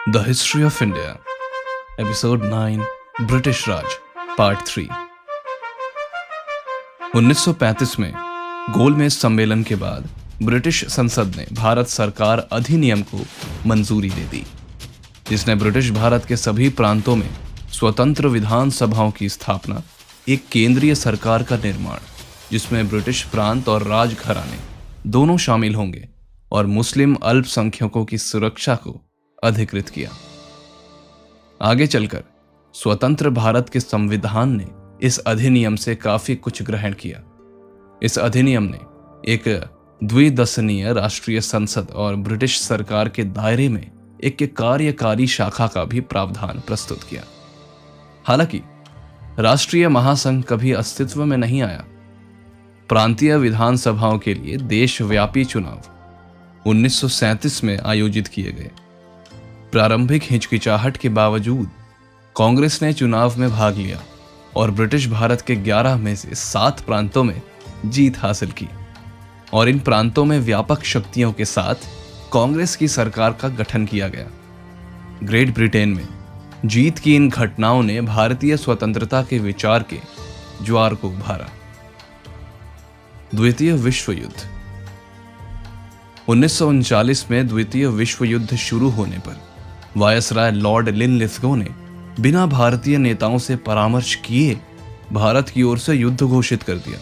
The history of India episode 9 British Raj part 3। 1935 में गोलमेज सम्मेलन के बाद ब्रिटिश संसद ने भारत सरकार अधिनियम को मंजूरी दे दी, जिसने ब्रिटिश भारत के सभी प्रांतों में स्वतंत्र विधानसभाओं की स्थापना, एक केंद्रीय सरकार का निर्माण जिसमें ब्रिटिश प्रांत और राज घराने दोनों शामिल होंगे, और मुस्लिम अल्पसंख्यकों की सुरक्षा को अधिकृत किया। आगे चलकर स्वतंत्र भारत के संविधान ने इस अधिनियम से काफी कुछ ग्रहण किया। इस अधिनियम ने एक द्विदशनीय राष्ट्रीय संसद और ब्रिटिश सरकार के दायरे में एक कार्यकारी शाखा का भी प्रावधान प्रस्तुत किया। हालांकि राष्ट्रीय महासंघ कभी अस्तित्व में नहीं आया। प्रांतीय विधानसभाओं के लिए देशव्यापी चुनाव 1937 में आयोजित किए गए। प्रारंभिक हिचकिचाहट के बावजूद कांग्रेस ने चुनाव में भाग लिया और ब्रिटिश भारत के 11 में से 7 प्रांतों में जीत हासिल की, और इन प्रांतों में व्यापक शक्तियों के साथ कांग्रेस की सरकार का गठन किया गया। ग्रेट ब्रिटेन में जीत की इन घटनाओं ने भारतीय स्वतंत्रता के विचार के ज्वार को उभारा। द्वितीय विश्व युद्ध 1939 में द्वितीय विश्व युद्ध शुरू होने पर वायसराय लॉर्ड लिनलिथगो ने बिना भारतीय नेताओं से परामर्श किए भारत की ओर से युद्ध घोषित कर दिया,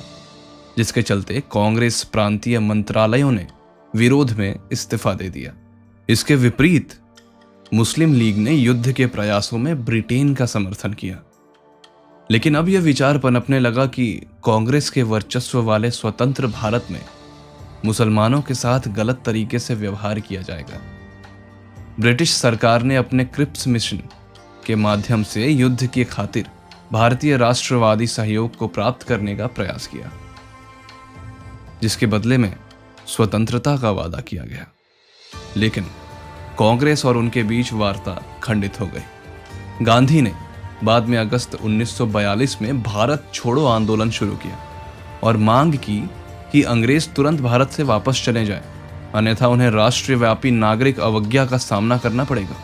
जिसके चलते कांग्रेस प्रांतीय मंत्रालयों ने विरोध में इस्तीफा दे दिया। इसके विपरीत मुस्लिम लीग ने युद्ध के प्रयासों में ब्रिटेन का समर्थन किया। लेकिन अब यह विचार पनपने लगा कि कांग्रेस के वर्चस्व वाले स्वतंत्र भारत में मुसलमानों के साथ गलत तरीके से व्यवहार किया जाएगा। ब्रिटिश सरकार ने अपने क्रिप्स मिशन के माध्यम से युद्ध की खातिर भारतीय राष्ट्रवादी सहयोग को प्राप्त करने का प्रयास किया, जिसके बदले में स्वतंत्रता का वादा किया गया। लेकिन कांग्रेस और उनके बीच वार्ता खंडित हो गई। गांधी ने बाद में अगस्त 1942 में भारत छोड़ो आंदोलन शुरू किया और मांग की कि अंग्रेज तुरंत भारत से वापस चले जाएं, अन्यथा उन्हें राष्ट्रव्यापी नागरिक अवज्ञा का सामना करना पड़ेगा।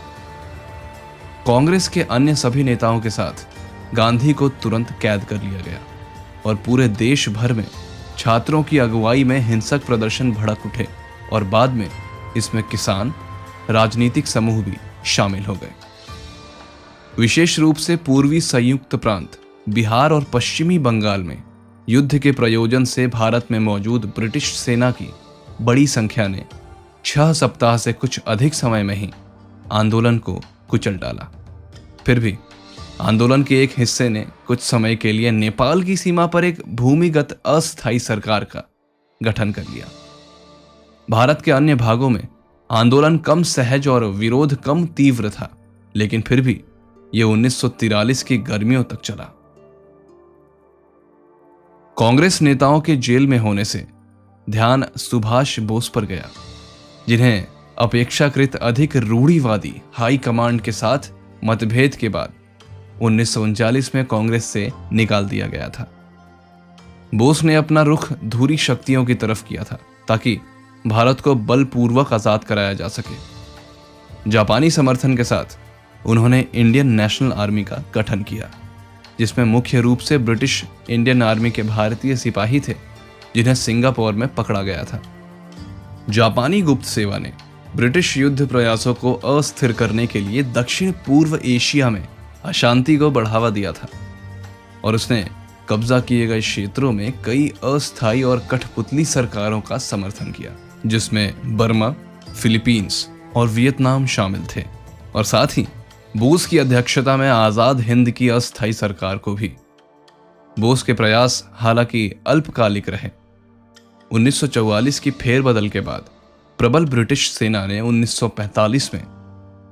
कांग्रेस के अन्य सभी नेताओं के साथ गांधी को तुरंत कैद कर लिया गया और पूरे देश भर में छात्रों की अगुवाई में हिंसक प्रदर्शन भड़क उठे, और बाद में इसमें किसान, राजनीतिक समूह भी शामिल हो गए। विशेष रूप से पूर्वी संयुक्त प्रांत बिहार और पश्चिमी बंगाल में युद्ध के प्रयोजन से भारत में मौजूद ब्रिटिश सेना की बड़ी संख्या ने 6 सप्ताह से कुछ अधिक समय में ही आंदोलन को कुचल डाला। फिर भी आंदोलन के एक हिस्से ने कुछ समय के लिए नेपाल की सीमा पर एक भूमिगत अस्थायी सरकार का गठन कर लिया। भारत के अन्य भागों में आंदोलन कम सहज और विरोध कम तीव्र था, लेकिन फिर भी यह 1943 की गर्मियों तक चला। कांग्रेस नेताओं के जेल में होने से ध्यान सुभाष बोस पर गया, जिन्हें अपेक्षाकृत अधिक रूढ़िवादी हाई कमांड के साथ मतभेद के बाद 1939 में कांग्रेस से निकाल दिया गया था। बोस ने अपना रुख धुरी शक्तियों की तरफ किया था ताकि भारत को बलपूर्वक आजाद कराया जा सके। जापानी समर्थन के साथ उन्होंने इंडियन नेशनल आर्मी का गठन किया, जिसमें मुख्य रूप से ब्रिटिश इंडियन आर्मी के भारतीय सिपाही थे, जिन्हें सिंगापुर में पकड़ा गया था। जापानी गुप्त सेवा ने ब्रिटिश युद्ध प्रयासों को अस्थिर करने के लिए दक्षिण पूर्व एशिया में अशांति को बढ़ावा दिया था, और उसने कब्जा किए गए क्षेत्रों में कई अस्थायी और कठपुतली सरकारों का समर्थन किया, जिसमें बर्मा, फिलीपींस और वियतनाम शामिल थे, और साथ ही बोस की अध्यक्षता में आजाद हिंद की अस्थायी सरकार को भी। बोस के प्रयास हालांकि अल्पकालिक रहे। 1944 की फेरबदल के बाद प्रबल ब्रिटिश सेना ने 1945 में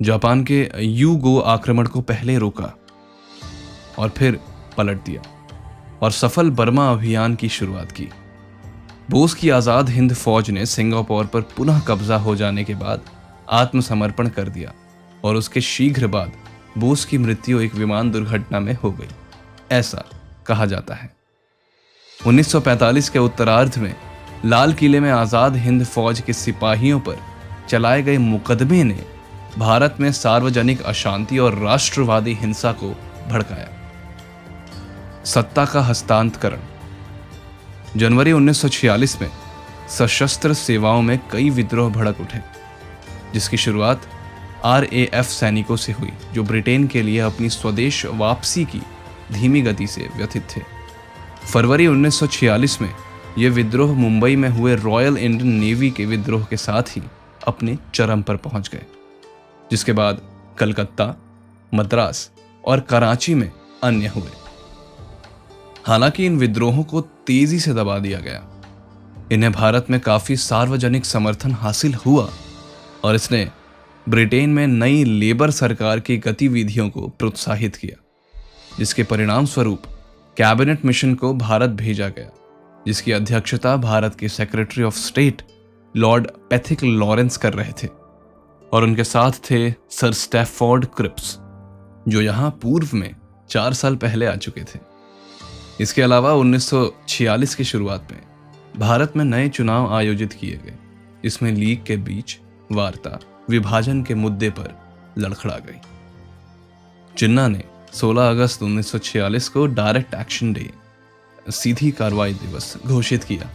जापान के यूगो आक्रमण को पहले रोका और फिर पलट दिया और सफल बर्मा अभियान की शुरुआत की। बोस की आजाद हिंद फौज ने सिंगापुर पर पुनः कब्जा हो जाने के बाद आत्मसमर्पण कर दिया, और उसके शीघ्र बाद बोस की मृत्यु एक विमान दुर्घटना में हो गई, ऐसा कहा जाता है। 1945 के उत्तरार्ध में लाल किले में आजाद हिंद फौज के सिपाहियों पर चलाए गए मुकदमे ने भारत में सार्वजनिक अशांति और राष्ट्रवादी हिंसा को भड़काया। सत्ता का हस्तांतरण। जनवरी 1946 में सशस्त्र सेवाओं में कई विद्रोह भड़क उठे, जिसकी शुरुआत RAF सैनिकों से हुई, जो ब्रिटेन के लिए अपनी स्वदेश वापसी की धीमी गति से व्यथित थे। फरवरी 1946 में ये विद्रोह मुंबई में हुए रॉयल इंडियन नेवी के विद्रोह के साथ ही अपने चरम पर पहुंच गए, जिसके बाद कलकत्ता, मद्रास और कराची में अन्य हुए। हालांकि इन विद्रोहों को तेजी से दबा दिया गया। इन्हें भारत में काफी सार्वजनिक समर्थन हासिल हुआ और इसने ब्रिटेन में नई लेबर सरकार की गतिविधियों को प्रोत्साहित किया, जिसके परिणाम स्वरूप कैबिनेट मिशन को भारत भेजा गया, जिसकी अध्यक्षता भारत के secretary of state Lord Pethick Lawrence कर रहे थे और उनके साथ थे सर स्टैफोर्ड क्रिप्स, जो यहां पूर्व में 4 साल पहले आ चुके थे। इसके अलावा 1946 की शुरुआत में भारत में नए चुनाव आयोजित किए गए। इसमें लीग के बीच वार्ता विभाजन के मुद्दे पर लड़खड़ा गई। जिन्ना ने 16 अगस्त 1946 को डायरेक्ट एक्शन डे, सीधी कार्रवाई दिवस घोषित किया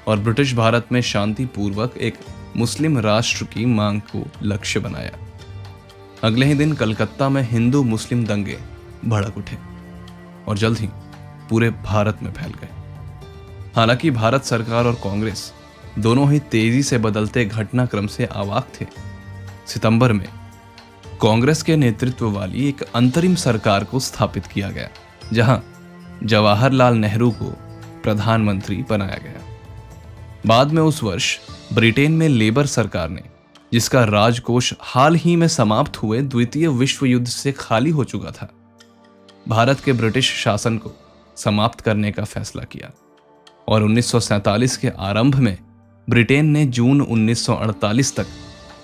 और ब्रिटिश भारत में शांतिपूर्वक एक मुस्लिम राष्ट्र की मांग को लक्ष्य बनाया। अगले ही दिन कलकत्ता में हिंदू मुस्लिम दंगे भड़क उठे और जल्द ही पूरे भारत में फैल गए। हालांकि भारत सरकार और कांग्रेस दोनों ही तेजी से बदलते घटनाक्रम से अवाक थे। सितंबर में कांग्रेस के नेतृत्व वाली एक अंतरिम सरकार को स्थापित किया गया, जहां जवाहरलाल नेहरू को प्रधानमंत्री बनाया गया। बाद में उस वर्ष ब्रिटेन में लेबर सरकार ने, जिसका राजकोष हाल ही में समाप्त हुए द्वितीय विश्व युद्ध से खाली हो चुका था, भारत के ब्रिटिश शासन को समाप्त करने का फैसला किया और 1947 के आरंभ में ब्रिटेन ने जून 1948 तक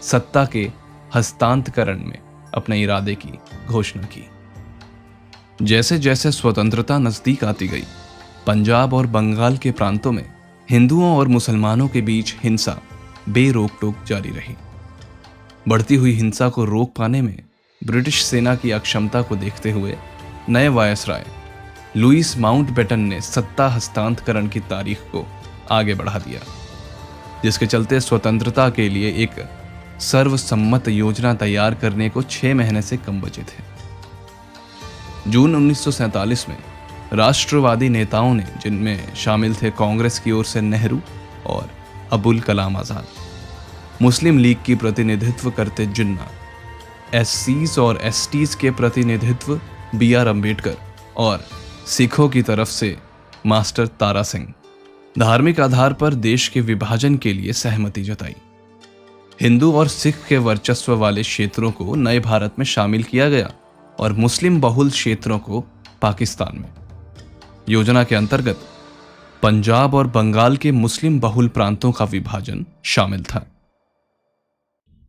सत्ता के हस्तांतरण में अपने इरादे की घोषणा की। जैसे जैसे स्वतंत्रता नजदीक आती गई, पंजाब और बंगाल के प्रांतों में हिंदुओं और मुसलमानों के बीच हिंसा बेरोक टोक जारी रही। बढ़ती हुई हिंसा को रोक पाने में ब्रिटिश सेना की अक्षमता को देखते हुए नए वायसराय लुईस माउंटबेटन ने सत्ता हस्तांतरण की तारीख को आगे बढ़ा दिया, जिसके चलते स्वतंत्रता के लिए एक सर्वसम्मत योजना तैयार करने को 6 महीने से कम बचे थे। जून 1947 में राष्ट्रवादी नेताओं ने, जिनमें शामिल थे कांग्रेस की ओर से नेहरू और अबुल कलाम आजाद, मुस्लिम लीग की प्रतिनिधित्व करते जिन्ना, एससीज और एसटीज के प्रतिनिधित्व BR अम्बेडकर और सिखों की तरफ से मास्टर तारा सिंह, धार्मिक आधार पर देश के विभाजन के लिए सहमति जताई। हिंदू और सिख के वर्चस्व वाले क्षेत्रों को नए भारत में शामिल किया गया और मुस्लिम बहुल क्षेत्रों को पाकिस्तान में। योजना के अंतर्गत पंजाब और बंगाल के मुस्लिम बहुल प्रांतों का विभाजन शामिल था।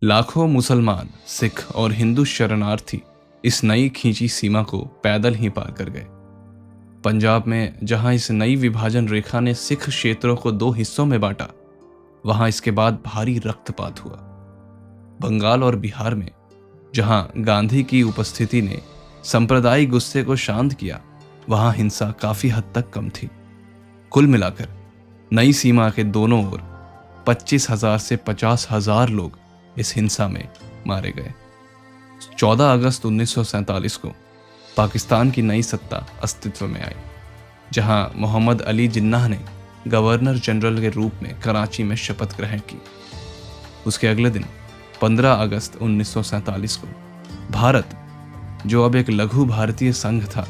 लाखों मुसलमान, सिख और हिंदू शरणार्थी इस नई खींची सीमा को पैदल ही पार कर गए। पंजाब में जहां इस नई विभाजन रेखा ने सिख क्षेत्रों को 2 हिस्सों में बांटा, वहां इसके बाद भारी रक्तपात हुआ। बंगाल और बिहार में जहां गांधी की उपस्थिति ने सांप्रदायिक गुस्से को शांत किया, वहां हिंसा काफी हद तक कम थी। कुल मिलाकर नई सीमा के दोनों ओर 25,000 से 50,000 लोग इस हिंसा में मारे गए। 14 अगस्त 1947 को पाकिस्तान की नई सत्ता अस्तित्व में आई, जहां मोहम्मद अली जिन्नाह ने गवर्नर जनरल के रूप में कराची में शपथ ग्रहण की। उसके अगले दिन 15 अगस्त 1947 को भारत, जो अब एक लघु भारतीय संघ था,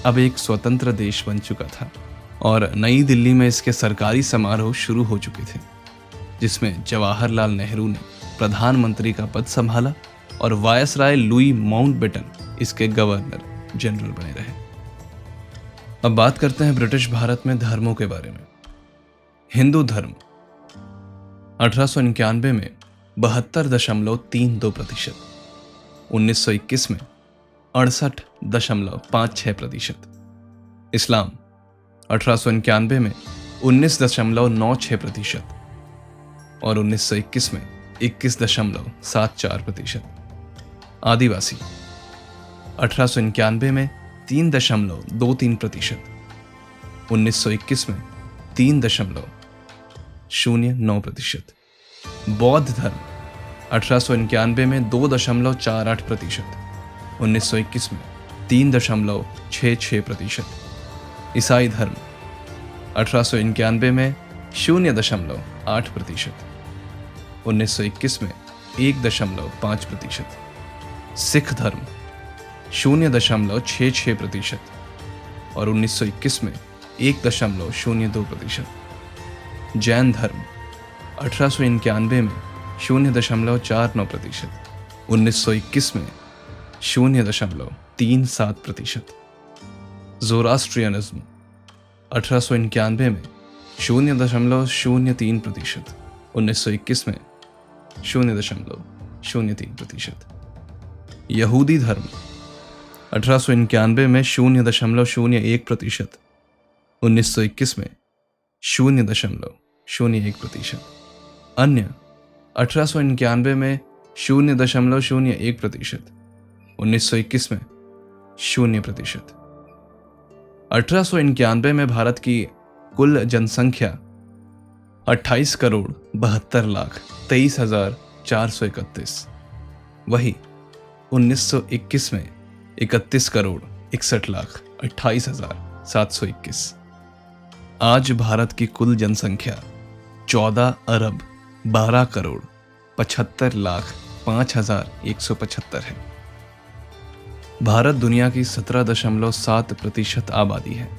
अब एक स्वतंत्र देश बन चुका था और नई दिल्ली में इसके सरकारी समारोह शुरू हो चुके थे, जिसमें जवाहरलाल नेहरू ने प्रधानमंत्री का पद संभाला और वायसराय लुई माउंटबेटन इसके गवर्नर जनरल बने रहे। अब बात करते हैं ब्रिटिश भारत में धर्मों के बारे में। हिंदू धर्म 1891 में 72.32%, 1921 में 68.56%, इस्लाम 1891 में 19.96% और 1921 में 21.74%। आदिवासी 1891 में 3.23%, 1921 में 3.09%। बौद्ध धर्म 1891 में 2.48%, 1921 में 3.66%। ईसाई धर्म 1891 में 0.8%, 1921 में 1.5%। सिख धर्म 0.66% और 1921 में 1.02%। जैन धर्म 1891 में 0.49%, 1921 में 0.37%। ज़ोरास्ट्रियनिज्म 1891 में 0.03%, 1921 में 0.03%। यहूदी धर्म 1891 में 0.01%, 1921 में 0.01%। अन्य 1891 में 0.01%, 1921 में 0%। 1891 में भारत की कुल जनसंख्या 28,72,23,431। वही 1921 में 31,61,28,721। आज भारत की कुल जनसंख्या 14,12,75,05,175 है। भारत दुनिया की 17.7% आबादी है।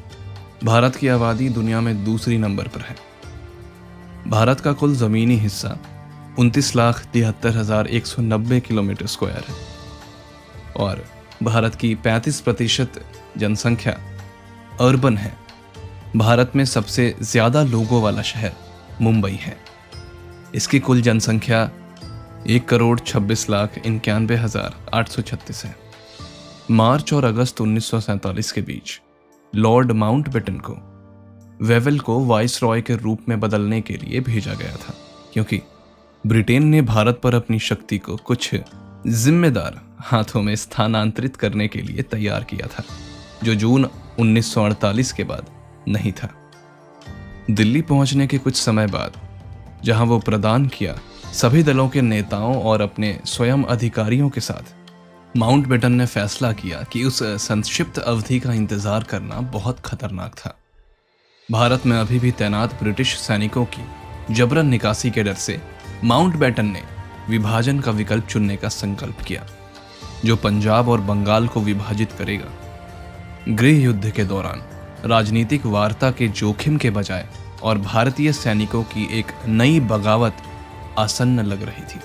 भारत की आबादी दुनिया में दूसरी नंबर पर है। भारत का कुल जमीनी हिस्सा 29,73,190 किलोमीटर स्क्वायर है और भारत की 35% जनसंख्या अर्बन है। भारत में सबसे ज्यादा लोगों वाला शहर मुंबई है। इसकी कुल जनसंख्या 1,26,91,836 है। मार्च और अगस्त 1947 के बीच लॉर्ड माउंटबेटन को वेवेल को वाइसरॉय के रूप में बदलने के लिए भेजा गया था, क्योंकि ब्रिटेन ने भारत पर अपनी शक्ति को कुछ जिम्मेदार हाथों में स्थानांतरित करने के लिए तैयार किया था, जो जून 1948 के बाद नहीं था। दिल्ली पहुंचने के कुछ समय बाद, जहां वो प्रदान किया, सभी दलों के नेताओं और अपने स्वयं अधिकारियों के साथ माउंटबेटन ने फैसला किया कि उस संक्षिप्त अवधि का इंतजार करना बहुत खतरनाक था। भारत में अभी भी तैनात ब्रिटिश सैनिकों की जबरन निकासी के डर से माउंटबेटन ने विभाजन का विकल्प चुनने का संकल्प किया, जो पंजाब और बंगाल को विभाजित करेगा। गृह युद्ध के दौरान राजनीतिक वार्ता के जोखिम के बजाय और भारतीय सैनिकों की एक नई बगावत आसन्न लग रही थी।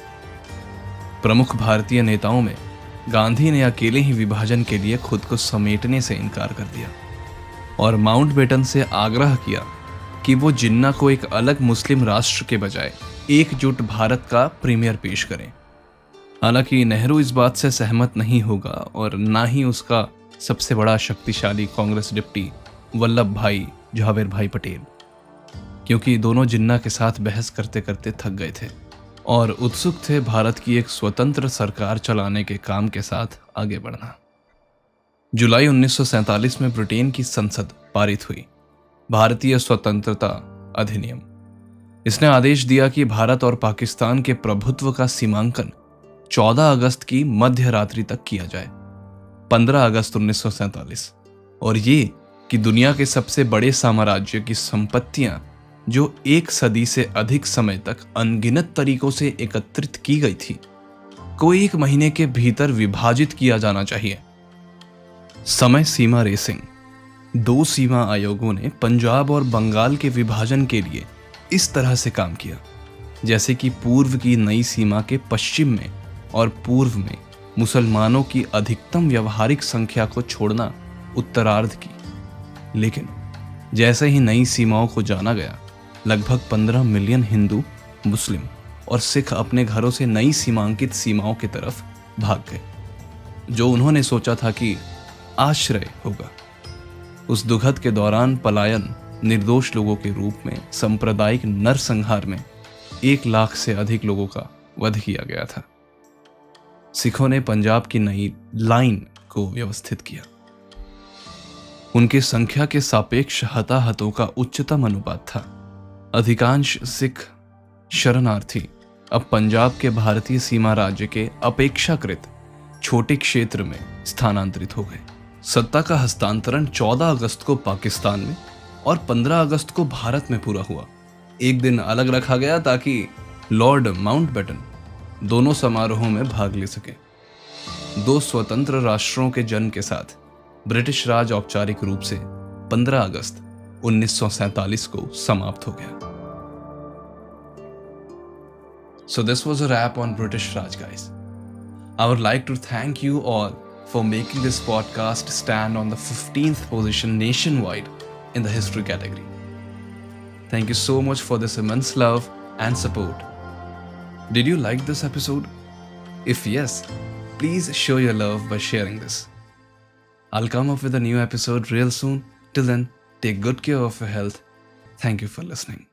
प्रमुख भारतीय नेताओं में गांधी ने अकेले ही विभाजन के लिए खुद को समेटने से इनकार कर दिया और माउंटबेटन से आग्रह किया कि वो जिन्ना को एक अलग मुस्लिम राष्ट्र के बजाय एकजुट भारत का प्रीमियर पेश करें। हालांकि नेहरू इस बात से सहमत नहीं होगा और ना ही उसका सबसे बड़ा शक्तिशाली कांग्रेस डिप्टी वल्लभ भाई झावेर भाई पटेल, क्योंकि दोनों जिन्ना के साथ बहस करते करते थक गए थे और उत्सुक थे भारत की एक स्वतंत्र सरकार चलाने के काम के साथ आगे बढ़ना। जुलाई 1947 में ब्रिटेन की संसद पारित हुई भारतीय स्वतंत्रता अधिनियम। इसने आदेश दिया कि भारत और पाकिस्तान के प्रभुत्व का सीमांकन 14 अगस्त की मध्य रात्रि तक किया जाए, 15 अगस्त 1947, और ये कि दुनिया के सबसे बड़े साम्राज्य की संपत्तियां जो एक सदी से अधिक समय तक अनगिनत तरीकों से एकत्रित की गई थी, को एक महीने के भीतर विभाजित किया जाना चाहिए। समय सीमा रेसिंग। 2 सीमा आयोगों ने पंजाब और बंगाल के विभाजन के लिए इस तरह से काम किया जैसे कि पूर्व की नई सीमा के पश्चिम में और पूर्व में मुसलमानों की अधिकतम व्यावहारिक संख्या को छोड़ना उत्तरार्ध की। लेकिन जैसे ही नई सीमाओं को जाना गया, लगभग 15 मिलियन हिंदू, मुस्लिम और सिख अपने घरों से नई सीमांकित सीमाओं की तरफ भाग गए, जो उन्होंने सोचा था कि आश्रय होगा। उस दुखद के दौरान पलायन निर्दोष लोगों के रूप में सांप्रदायिक नरसंहार में 1 लाख से अधिक लोगों का वध किया गया था। सिखों ने पंजाब की नई लाइन को व्यवस्थित किया। उनकी संख्या के सापेक्ष हताहतों का उच्चतम अनुपात था। अधिकांश सिख शरणार्थी अब पंजाब के भारतीय सीमा राज्य के अपेक्षाकृत छोटे क्षेत्र में स्थानांतरित हो गए। सत्ता का हस्तांतरण 14 अगस्त को पाकिस्तान में और 15 अगस्त को भारत में पूरा हुआ। एक दिन अलग रखा गया ताकि लॉर्ड माउंटबेटन दोनों समारोहों में भाग ले सके। 2 स्वतंत्र राष्ट्रों के जन्म के साथ ब्रिटिश राज औपचारिक रूप से 15 अगस्त 1947 को समाप्त हो गया। So this was a wrap on British Raj, guys. I would like to thank you all for making this podcast stand on the 15th position nationwide in the history category. Thank you so much for this immense love and support. Did you like this episode? If yes, please show your love by sharing this. I'll come up with a new episode real soon. Till then, take good care of your health. Thank you for listening.